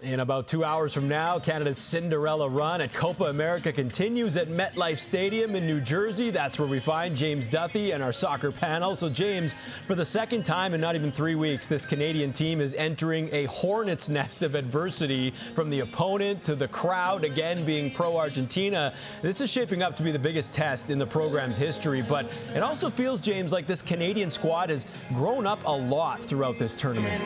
In about 2 hours from now, Canada's Cinderella run at Copa America continues at MetLife Stadium in New Jersey. That's where we find James Duthie and our soccer panel. So, James, for the second time in not even 3 weeks, this Canadian team is entering a hornet's nest of adversity, from the opponent to the crowd, again being pro-Argentina. This is shaping up to be the biggest test in the program's history, but it also feels, James, like this Canadian squad has grown up a lot throughout this tournament.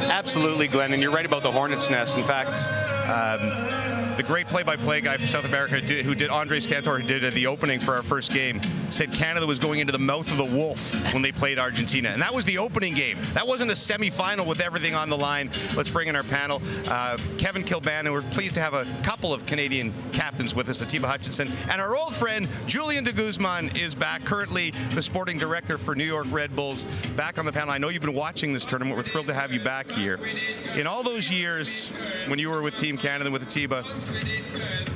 Absolutely, Glenn, and you're right about the hornet's nest. In fact, the great play-by-play guy from South America who did Andres Cantor, who did the opening for our first game, said Canada was going into the mouth of the wolf when they played Argentina. And that was the opening game. That wasn't a semi-final with everything on the line. Let's bring in our panel. Kevin Kilban, and we're pleased to have a couple of Canadian captains with us, Atiba, Hutchinson, and our old friend Julian de Guzman is back, currently the sporting director for New York Red Bulls, back on the panel. I know you've been watching this tournament. We're thrilled to have you back here. In all those years when you were with Team Canada, with Atiba,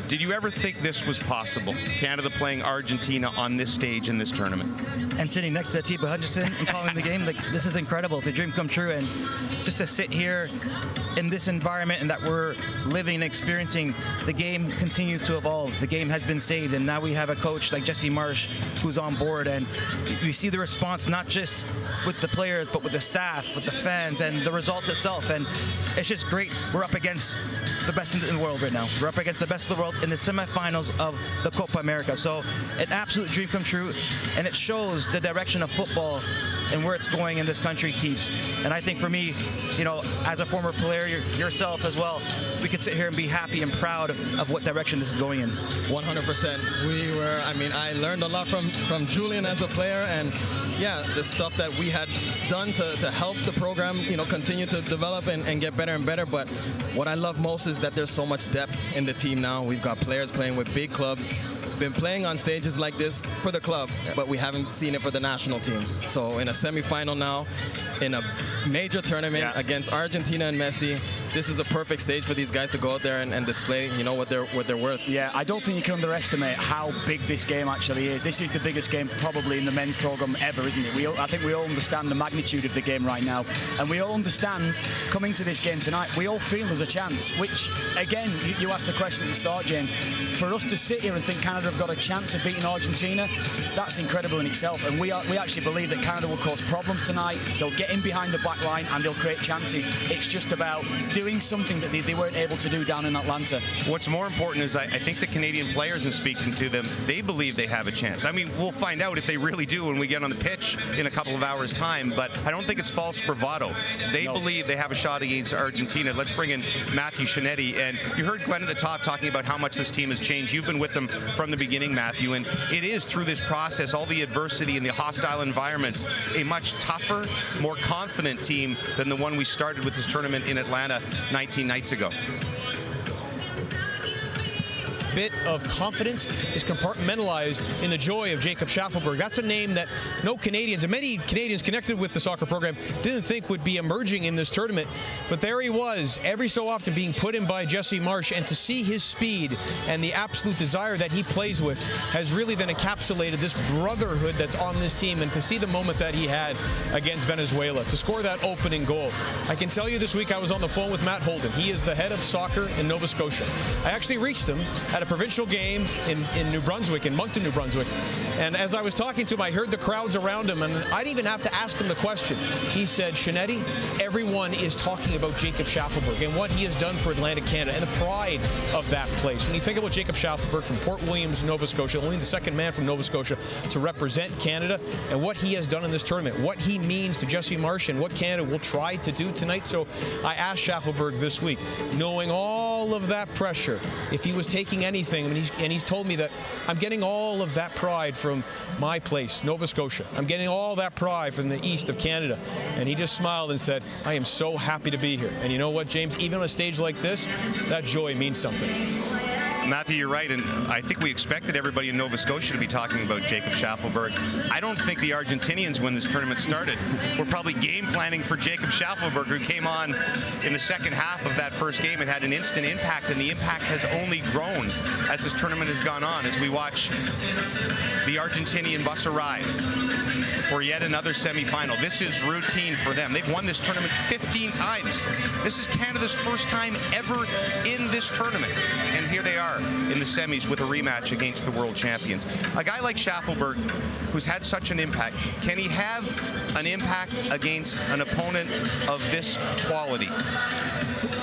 did you ever think this was possible? Canada playing Argentina on this stage in this tournament? And sitting next to Atiba Hutchinson and calling the game, like, this is incredible. It's a dream come true. And just to sit here in this environment and that we're living and experiencing, the game continues to evolve. The game has been saved, and now we have a coach like Jesse Marsch who's on board, and you see the response not just with the players but with the staff, with the fans, and the result itself. And it's just great. We're up against the best in the world right now. We're up against the best of the world in the semifinals of the Copa America. So an absolute dream come true, and it shows the direction of football and where it's going in this country, teams. And I think for me, you know, as a former player, yourself as well, we could sit here and be happy and proud of what direction this is going in. 100%. I learned a lot from Julian as a player, and yeah, the stuff that we had done to help the program, you know, continue to develop and get better and better. But what I love most is that there's so much depth in the team now. We've got players playing with big clubs, been playing on stages like this for the club, but we haven't seen it for the national team. So in a semifinal now, in a major tournament against Argentina and Messi, this is a perfect stage for these guys to go out there and display, you know, what they're worth. Yeah, I don't think you can underestimate how big this game actually is. This is the biggest game probably in the men's program ever, isn't it? I think we all understand the magnitude of the game right now, and we all understand coming to this game tonight, we all feel there's a chance, which, again, you asked the question at the start, James. For us to sit here and think Canada have got a chance of beating Argentina, that's incredible in itself, and we actually believe that Canada will cause problems tonight. They'll get in behind the back line and they'll create chances. It's just about doing something that they weren't able to do down in Atlanta. What's more important is I think the Canadian players, in speaking to them, they believe they have a chance. I mean, we'll find out if they really do when we get on the pitch in a couple of hours' time, but I don't think it's false bravado. They believe they have a shot against Argentina. Let's bring in Matthew Scianitti. And you heard Glenn at the top talking about how much this team has changed. You've been with them from the beginning, Matthew, and it is through this process, all the adversity and the hostile environments, a much tougher, more confident team than the one we started with this tournament in Atlanta 19 nights ago. Bit of confidence is compartmentalized in the joy of Jacob Shaffelburg. That's a name that no Canadians, and many Canadians connected with the soccer program, didn't think would be emerging in this tournament. But there he was, every so often being put in by Jesse Marsch, and to see his speed and the absolute desire that he plays with has really then encapsulated this brotherhood that's on this team. And to see the moment that he had against Venezuela, to score that opening goal. I can tell you this week I was on the phone with Matt Holden. He is the head of soccer in Nova Scotia. I actually reached him at a provincial game in New Brunswick, in Moncton, New Brunswick. And as I was talking to him, I heard the crowds around him, and I didn't even have to ask him the question. He said, Scianitti, everyone is talking about Jacob Shaffelburg and what he has done for Atlantic Canada and the pride of that place. When you think about Jacob Shaffelburg from Port Williams, Nova Scotia, only the second man from Nova Scotia to represent Canada, and what he has done in this tournament, what he means to Jesse Marsch and what Canada will try to do tonight. So I asked Shaffelburg this week, knowing all of that pressure, if he was taking anything, and he's told me that I'm getting all of that pride from my place, Nova Scotia. I'm getting all that pride from the east of Canada. And he just smiled and said, I am so happy to be here. And you know what, James, even on a stage like this, that joy means something. Matthew, you're right, and I think we expected everybody in Nova Scotia to be talking about Jacob Shaffelburg. I don't think the Argentinians, when this tournament started, were probably game planning for Jacob Shaffelburg, who came on in the second half of that first game and had an instant impact, and the impact has only grown as this tournament has gone on, as we watch the Argentinian bus arrive for yet another semifinal. This is routine for them. They've won this tournament 15 times. This is Canada's first time ever in this tournament. And here they are in the semis with a rematch against the world champions. A guy like Shaffelburg, who's had such an impact, can he have an impact against an opponent of this quality?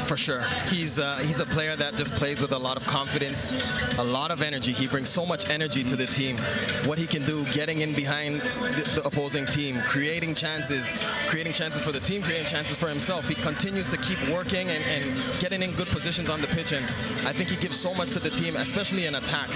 For sure. He's a player that just plays with a lot of confidence, a lot of energy. He brings so much energy to the team. What he can do, getting in behind the opposing team, creating chances for the team, creating chances for himself. He continues to keep working and getting in good positions on the pitch, and I think he gives so much to the team, especially in attack.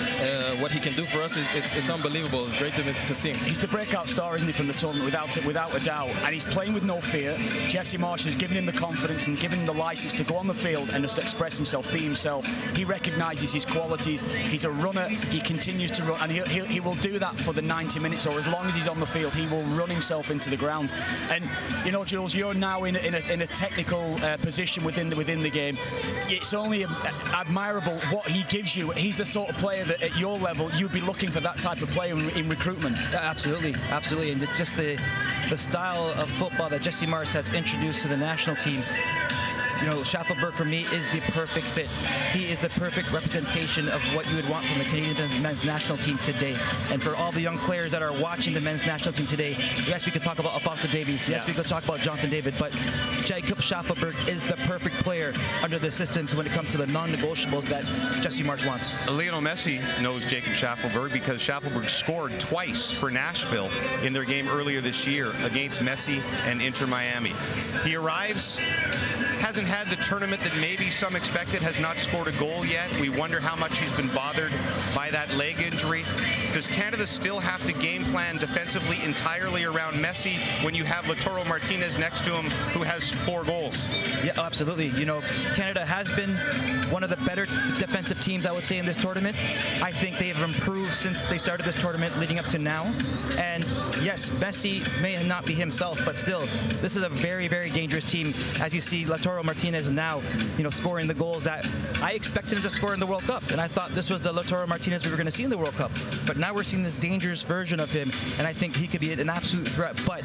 What he can do for us, it's unbelievable. It's great to see him. He's the breakout star, isn't he, from the tournament, without a doubt. And he's playing with no fear. Jesse Marsh has given him the confidence and given him the license to go on the field and just express himself, be himself. He recognizes his qualities. He's a runner. He continues to run, and he will do that for the 90 minutes, or as long as he's on the field, he will run himself into the ground. And you know, Jules, you're now in a technical position within the game. It's only admirable what he gives you. He's the sort of player that at your level you'd be looking for that type of player in recruitment. Absolutely, and just the style of football that Jesse Marsh has introduced to the national team. You know, Shaffelburg for me is the perfect fit. He is the perfect representation of what you would want from the Canadian men's national team today. And for all the young players that are watching the men's national team today, yes, we could talk about Alphonso Davies. Yes, we could talk about Jonathan David, but Jacob Shaffelburg is the perfect player under the systems when it comes to the non-negotiables that Jesse Marsh wants. Lionel Messi knows Jacob Shaffelburg because Shaffelburg scored twice for Nashville in their game earlier this year against Messi and Inter Miami. He arrives, hasn't had the tournament that maybe some expected, has not scored a goal yet. We wonder how much he's been bothered by that leg injury. Does Canada still have to game plan defensively entirely around Messi when you have Lautaro Martinez next to him, who has 4 goals? Yeah, absolutely. You know, Canada has been one of the better defensive teams, I would say, in this tournament. I think they have improved since they started this tournament leading up to now. And yes, Messi may not be himself, but still, this is a very, very dangerous team. As you see, Lautaro Martinez now, you know, scoring the goals that I expected him to score in the World Cup. And I thought this was the Lautaro Martinez we were going to see in the World Cup. But now we're seeing this dangerous version of him, and I think he could be an absolute threat. But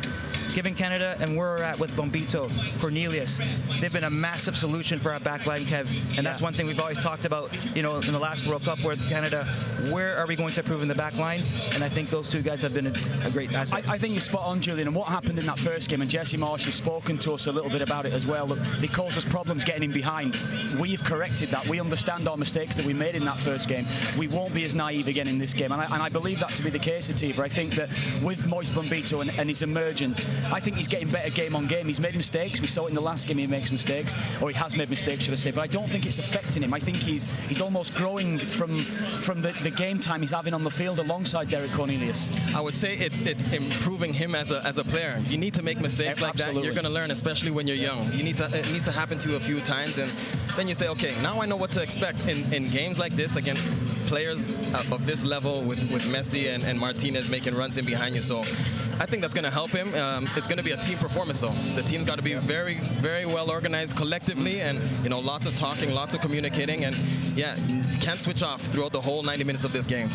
given Canada and where we're at with Bombito, Cornelius, they've been a massive solution for our backline, Kev. And that's one thing we've always talked about, you know, in the last World Cup, where Canada, where are we going to improve in the backline? And I think those two guys have been a great asset. I think you're spot on, Julian. And what happened in that first game, and Jesse Marsh has spoken to us a little bit about it as well, they caused us problems getting in behind. We've corrected that. We understand our mistakes that we made in that first game. We won't be as naive again in this game. And I believe that to be the case, Atiba. I think that with Moise Bombito and his emergence, I think he's getting better game on game. He's made mistakes. We saw it in the last game. He makes mistakes, or he has made mistakes, should I say. But I don't think it's affecting him. I think he's almost growing from the game time he's having on the field alongside Derek Cornelius. I would say it's improving him as a player. You need to make mistakes like that. You're going to learn, especially when you're young. It needs to happen to you a few times, and then you say, okay, now I know what to expect in games like this against players of this level with Messi and Martinez making runs in behind you. So I think that's going to help him. It's going to be a team performance, though. The team's got to be very, very well organized collectively, and lots of talking, lots of communicating, and yeah, can't switch off throughout the whole 90 minutes of this game.